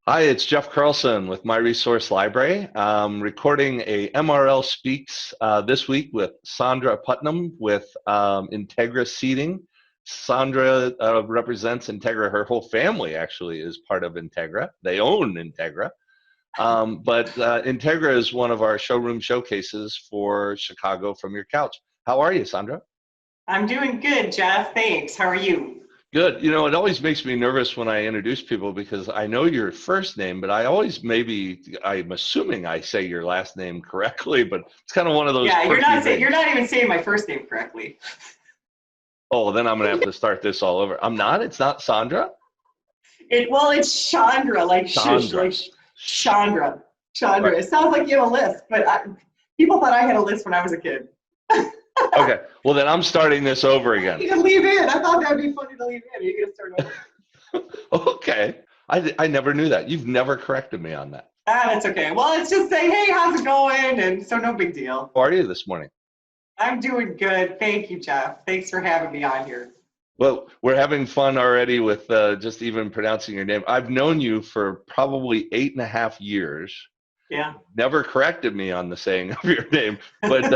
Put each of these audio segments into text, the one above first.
Hi, it's Jeff Carlson with My Resource Library. Recording a MRL Speaks this week with Chandra Putnam with Integra Seating. Chandra represents Integra. Her whole family actually is part of Integra. They own Integra. But Integra is one of our showroom showcases for Chicago from your couch. How are you, Chandra? I'm doing good, Jeff. Thanks. How are you? Good. It always makes me nervous when I introduce people because I know your first name, but I'm assuming I say your last name correctly, but it's kind of one of those Yeah, quirky you're things. not even saying my first name correctly. Oh, then I'm going to have to start this all over. I'm not? It's not Sandra? It's Chandra, like shush, Chandra. like Chandra. Right. Chandra. It sounds like you have a list, but people thought I had a list when I was a kid. Okay. Well, then I'm starting this over again. You can leave in. I thought that'd be funny to leave in. Are you gonna start over? Okay. I never knew that. You've never corrected me on that. That's okay. Well, it's just saying, hey, how's it going? And so no big deal. How are you this morning? I'm doing good. Thank you, Jeff. Thanks for having me on here. Well, we're having fun already with just even pronouncing your name. I've known you for probably 8.5 years. Yeah. Never corrected me on the saying of your name, but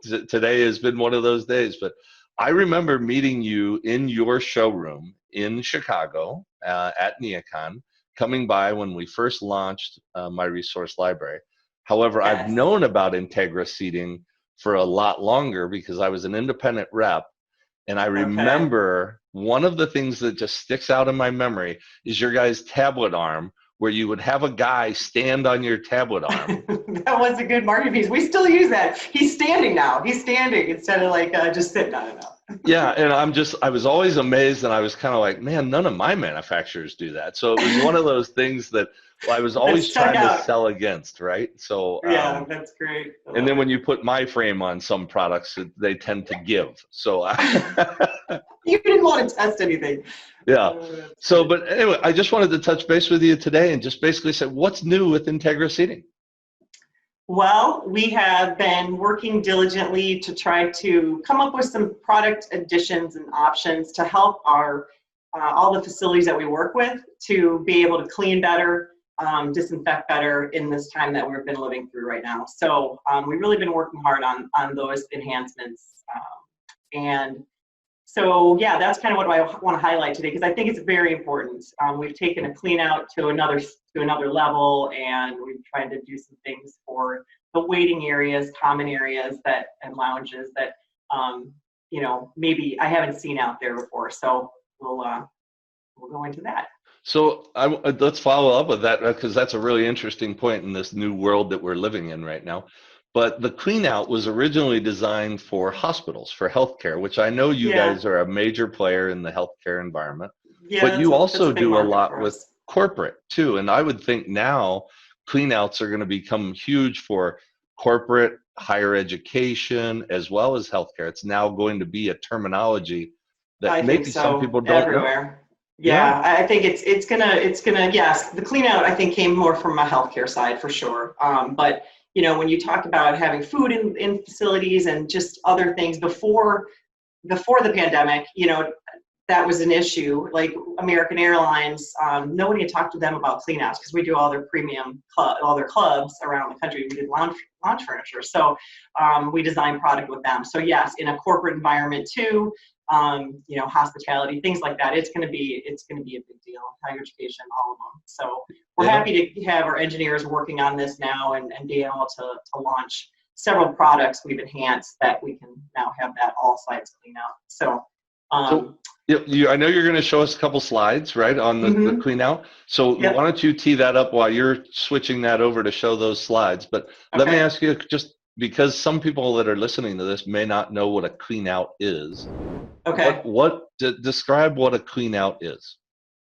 today has been one of those days. But I remember meeting you in your showroom in Chicago at NeoCon, coming by when we first launched My Resource Library. However, I've Yes. known about Integra Seating for a lot longer because I was an independent rep. And I Okay. remember one of the things that just sticks out in my memory is your guys' tablet arm, where you would have a guy stand on your tablet arm. That was a good marketing piece. We still use that. He's standing now. He's standing instead of like just sitting on it now. Yeah, and I was always amazed, and I was kind of like, man, none of my manufacturers do that. So it was one of those things that I was That always stuck trying to out. sell against, right? So, Yeah, that's great. I and love then it. when you put my frame on some products, they tend to give. So, You didn't want to test anything. yeah. Oh, that's So, funny. but anyway, I just wanted to touch base with you today and just basically say, what's new with Integra Seating? Well, we have been working diligently to try to come up with some product additions and options to help our all the facilities that we work with to be able to clean better, disinfect better in this time that we've been living through right now. So we've really been working hard on those enhancements. And so yeah, that's kind of what I want to highlight today because I think it's very important. We've taken a clean out to another level, and we've tried to do some things for the waiting areas, common areas and lounges that maybe I haven't seen out there before. So we'll go into that. So let's follow up with that because that's a really interesting point in this new world that we're living in right now. But the clean out was originally designed for hospitals, for healthcare, which I know you Yeah, guys are a major player in the healthcare environment. yeah, But you that's also a big do a market lot for with us. corporate too. And I would think now clean outs are going to become huge for corporate, higher education, as well as healthcare. It's now going to be a terminology that I think maybe some so people don't know. everywhere. Yeah. Yeah, I think it's gonna yes, the clean out I think came more from a healthcare side for sure. But when you talk about having food in facilities and just other things before the pandemic, that was an issue. Like American Airlines, nobody had talked to them about clean outs because we do all their all their clubs around the country. We did lounge furniture, so we design product with them. So yes, in a corporate environment too, hospitality, things like that. It's going to be a big deal. Higher education, all of them. So we're Yeah. happy to have our engineers working on this now and being able to launch several products we've enhanced that we can now have that all sites clean out. So. So I know you're going to show us a couple slides, right, on the Mm-hmm. clean out. So why Yep. don't you tee that up while you're switching that over to show those slides. But let me Okay. ask you, just because some people that are listening to this may not know what a clean out is, Okay. describe what a clean out is.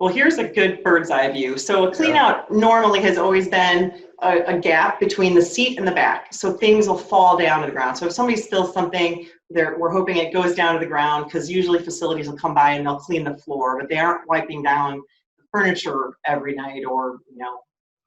Well, here's a good bird's eye view. So a clean Yeah. out normally has always been a gap between the seat and the back. So things will fall down to the ground. So if somebody spills something, we're hoping it goes down to the ground because usually facilities will come by and they'll clean the floor, but they aren't wiping down the furniture every night or,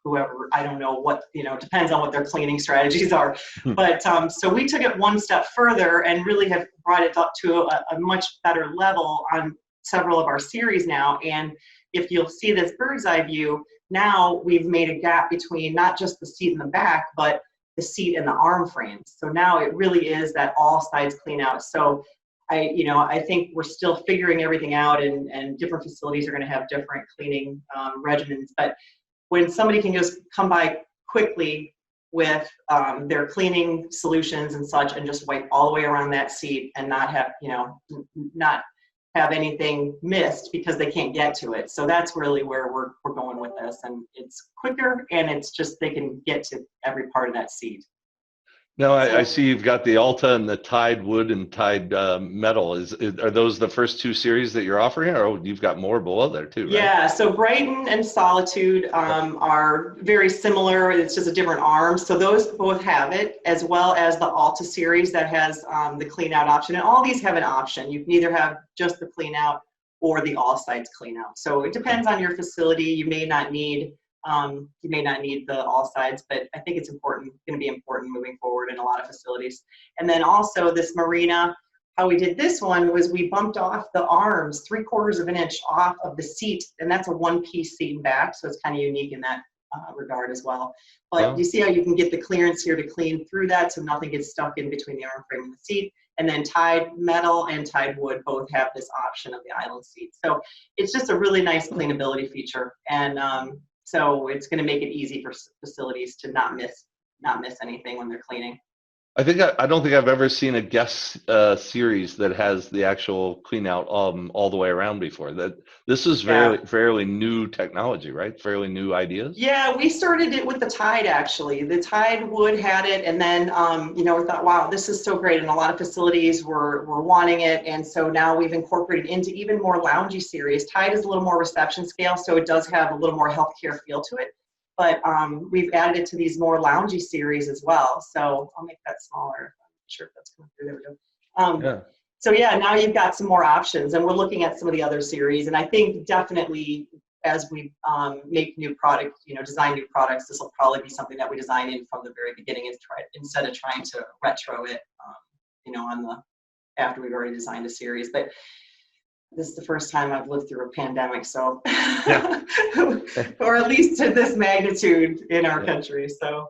whoever, I don't know what, depends on what their cleaning strategies are. But so we took it one step further and really have brought it up to a much better level on several of our series now. And if you'll see this bird's eye view, now we've made a gap between not just the seat in the back, but the seat and the arm frames. So now it really is that all sides clean out. So I think we're still figuring everything out, and different facilities are going to have different cleaning regimens. But when somebody can just come by quickly with their cleaning solutions and such, and just wipe all the way around that seat and not have, not have anything missed because they can't get to it. So that's really where we're going with this, and it's quicker, and it's just they can get to every part of that seat. Now, I see you've got the Alta and the Tide wood and Tide metal. Are those the first two series that you're offering, or you've got more below there too, right? Yeah, so Brighton and Solitude are very similar. It's just a different arm. So those both have it, as well as the Alta series that has the clean out option. And all these have an option. You can either have just the clean out or the all sides clean out. So it depends on your facility. You may not need the all sides, but I think it's going to be important moving forward in a lot of facilities. And then also this Marina, how we did this one was we bumped off the arms 3/4 of an inch off of the seat, and that's a one-piece seat and back, so it's kind of unique in that regard as well. But you see how you can get the clearance here to clean through that, so nothing gets stuck in between the arm frame and the seat. And then Tide metal and Tide wood both have this option of the island seat. So it's just a really nice cleanability feature, and so it's going to make it easy for facilities to not miss anything when they're cleaning. I don't think I've ever seen a guest series that has the actual clean out all the way around before. This is fairly new technology, right? Fairly new ideas. Yeah, we started it with the Tide actually. The Tide wood had it, and then we thought, wow, this is so great, and a lot of facilities were wanting it, and so now we've incorporated into even more loungy series. Tide is a little more reception scale, so it does have a little more healthcare feel to it. But we've added it to these more loungy series as well. So I'll make that smaller. I'm not sure if that's coming through. There we go. So yeah, now you've got some more options, and we're looking at some of the other series. And I think definitely as we make new product, design new products, this will probably be something that we design in from the very beginning instead of trying to retro it, after we've already designed a series. But this is the first time I've lived through a pandemic, so or at least to this magnitude in our country. So,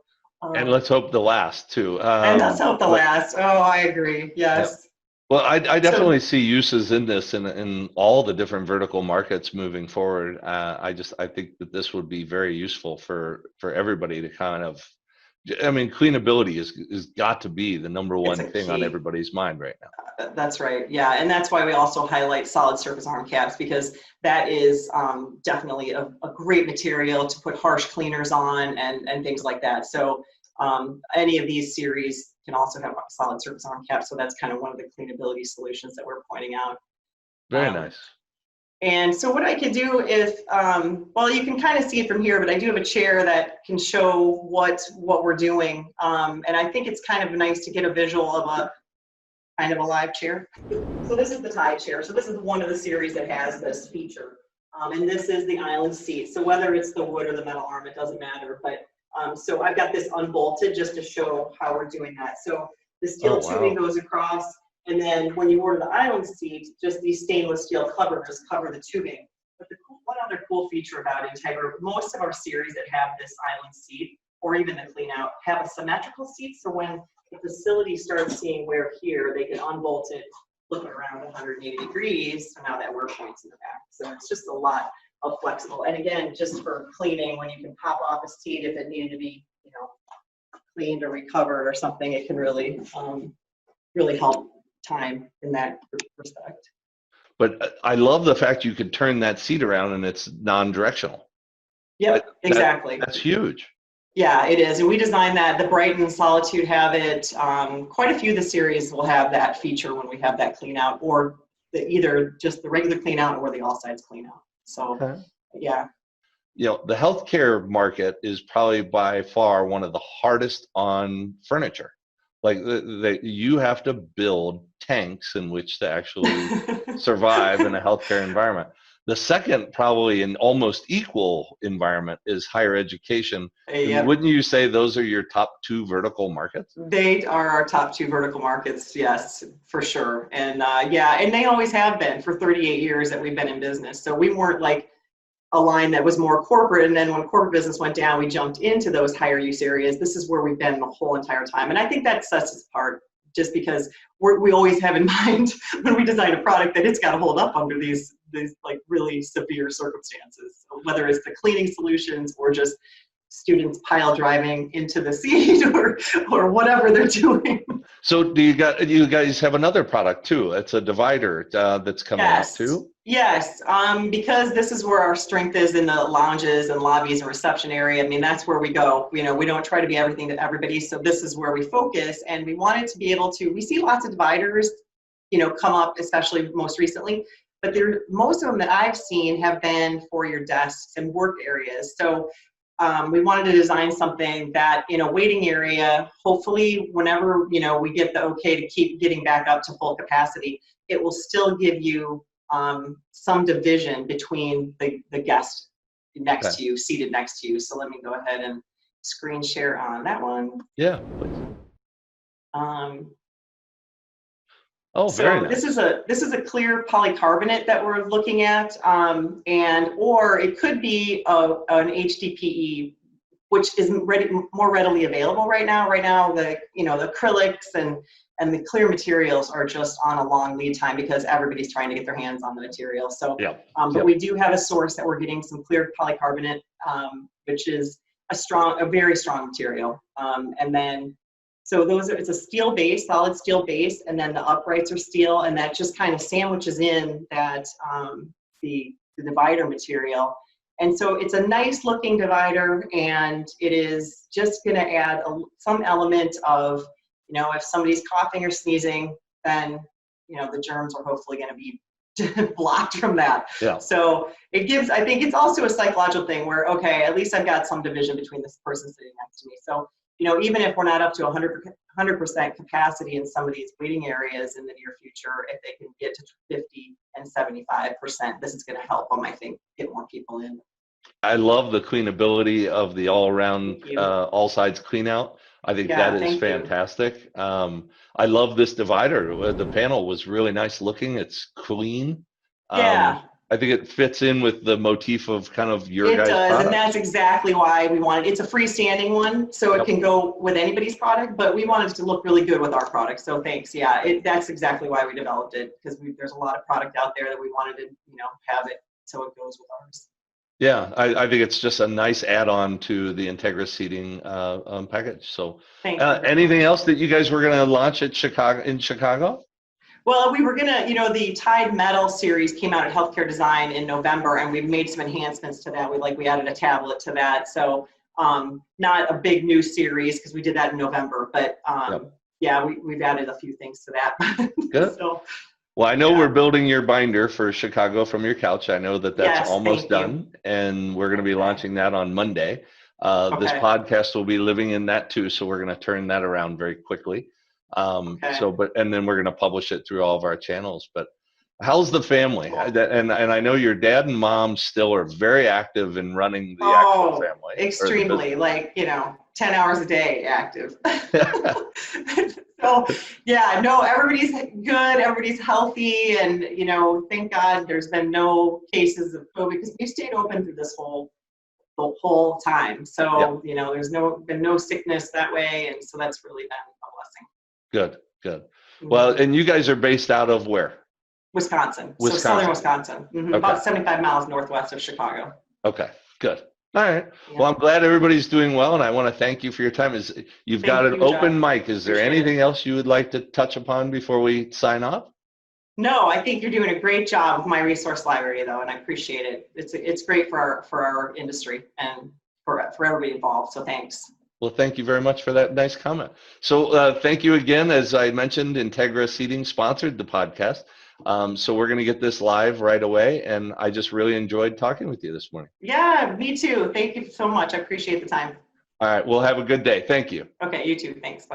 and let's hope the last too. And let's hope the last. Oh, I agree. Yes. Yeah. Well, I definitely see uses in this in all the different vertical markets moving forward. I think that this would be very useful for everybody to kind of. I mean, cleanability is got to be the number one thing on everybody's mind right now. That's right. Yeah, and that's why we also highlight solid surface arm caps, because that is definitely a great material to put harsh cleaners on and things like that. So any of these series can also have solid surface arm caps. So that's kind of one of the cleanability solutions that we're pointing out. Very nice. And so what I could do is, you can kind of see it from here, but I do have a chair that can show what we're doing. And I think it's kind of nice to get a visual of a kind of a live chair. So this is the Tide chair. So this is one of the series that has this feature. And this is the island seat. So whether it's the wood or the metal arm, it doesn't matter. But so I've got this unbolted just to show how we're doing that. So the steel tubing goes across. And then when you order the island seat, just these stainless steel covers cover the tubing. But one other cool feature about Integra, most of our series that have this island seat, or even the clean out, have a symmetrical seat. So when the facility starts seeing wear here, they can unbolt it, flip it around 180 degrees. So now that wear points in the back. So it's just a lot of flexible. And again, just for cleaning, when you can pop off a seat, if it needed to be, cleaned or recovered or something, it can really, really help time in that respect. But I love the fact you could turn that seat around and it's non-directional. Yep, exactly. That's huge. Yeah, it is. And we designed that. The Brighton and Solitude have it. Quite a few of the series will have that feature when we have that clean out, or either just the regular clean out or the all sides clean out. So, yeah. The healthcare market is probably by far one of the hardest on furniture. Like you have to build tanks in which to actually survive in a healthcare environment. The second, probably an almost equal environment, is higher education. Yep. Wouldn't you say those are your top two vertical markets? They are our top two vertical markets, yes, for sure. And and they always have been for 38 years that we've been in business. So we weren't like a line that was more corporate, and then when corporate business went down, we jumped into those higher use areas. This is where we've been the whole entire time, and I think that sets us apart, just because we always have in mind when we design a product that it's got to hold up under these like really severe circumstances. So whether it's the cleaning solutions or just students pile driving into the seat or whatever they're doing. So you guys have another product too? It's a divider that's coming out too? Yes, because this is where our strength is, in the lounges and lobbies and reception area. I mean, that's where we go. We don't try to be everything to everybody, so this is where we focus, and we wanted to be able to, we see lots of dividers, come up, especially most recently, but most of them that I've seen have been for your desks and work areas. So we wanted to design something that in a waiting area, hopefully whenever, we get the okay to keep getting back up to full capacity, it will still give you some division between the guest next to you, seated next to you. So let me go ahead and screen share on that one. Yeah, please. Very nice. This is a clear polycarbonate that we're looking at, or it could be an HDPE, which is more readily available right now. Right now, the acrylics and the clear materials are just on a long lead time because everybody's trying to get their hands on the material. So, but we do have a source that we're getting some clear polycarbonate, which is a very strong material, and then. So it's a steel base, solid steel base, and then the uprights are steel, and that just kind of sandwiches in that the divider material. And so it's a nice looking divider, and it is just going to add some element of, if somebody's coughing or sneezing, then the germs are hopefully going to be blocked from that. Yeah. So I think it's also a psychological thing where, okay, at least I've got some division between this person sitting next to me. So even if we're not up to 100% capacity in some of these waiting areas in the near future, if they can get to 50 and 75%, this is going to help them, I think, get more people in. I love the cleanability of the all-around, all sides clean out. I think that is fantastic. I love this divider. The panel was really nice looking. It's clean. I think it fits in with the motif of kind of your guys' product. And that's exactly why we wanted. It's a freestanding one, so it can go with anybody's product, but we wanted it to look really good with our product. So thanks. Yeah, that's exactly why we developed it, because there's a lot of product out there that we wanted to, have it so it goes with ours. Yeah, I think it's just a nice add-on to the Integra Seating package. So, anything else that you guys were going to launch at Chicago? Well, we were gonna, the Tide Metal series came out at Healthcare Design in November, and we've made some enhancements to that. We added a tablet to that. So not a big new series because we did that in November, but we've added a few things to that. Good. Well, I know we're building your binder for Chicago from your couch. I know that's almost done, and we're going to be launching that on Monday. This podcast will be living in that too, so we're going to turn that around very quickly. And then we're going to publish it through all of our channels. But how's the family? And I know your dad and mom still are very active in running the actual family. Extremely, 10 hours a day active. So everybody's good, everybody's healthy, and thank God there's been no cases of COVID because we stayed open through the whole time. So there's been no sickness that way, and so that's really been a blessing. Good. Well, and you guys are based out of where? Wisconsin. So southern Wisconsin, about 75 miles northwest of Chicago. Okay, good. All right. Yeah. Well, I'm glad everybody's doing well, and I want to thank you for your time. You've got an open mic. Is there anything else you would like to touch upon before we sign off? No, I think you're doing a great job with my resource library, though, and I appreciate it. It's great for our industry and for everybody involved. So thanks. Well, thank you very much for that nice comment. So thank you again. As I mentioned, Integra Seating sponsored the podcast. So we're going to get this live right away. And I just really enjoyed talking with you this morning. Yeah, me too. Thank you so much. I appreciate the time. All right. Well, have a good day. Thank you. Okay, you too. Thanks. Bye-bye.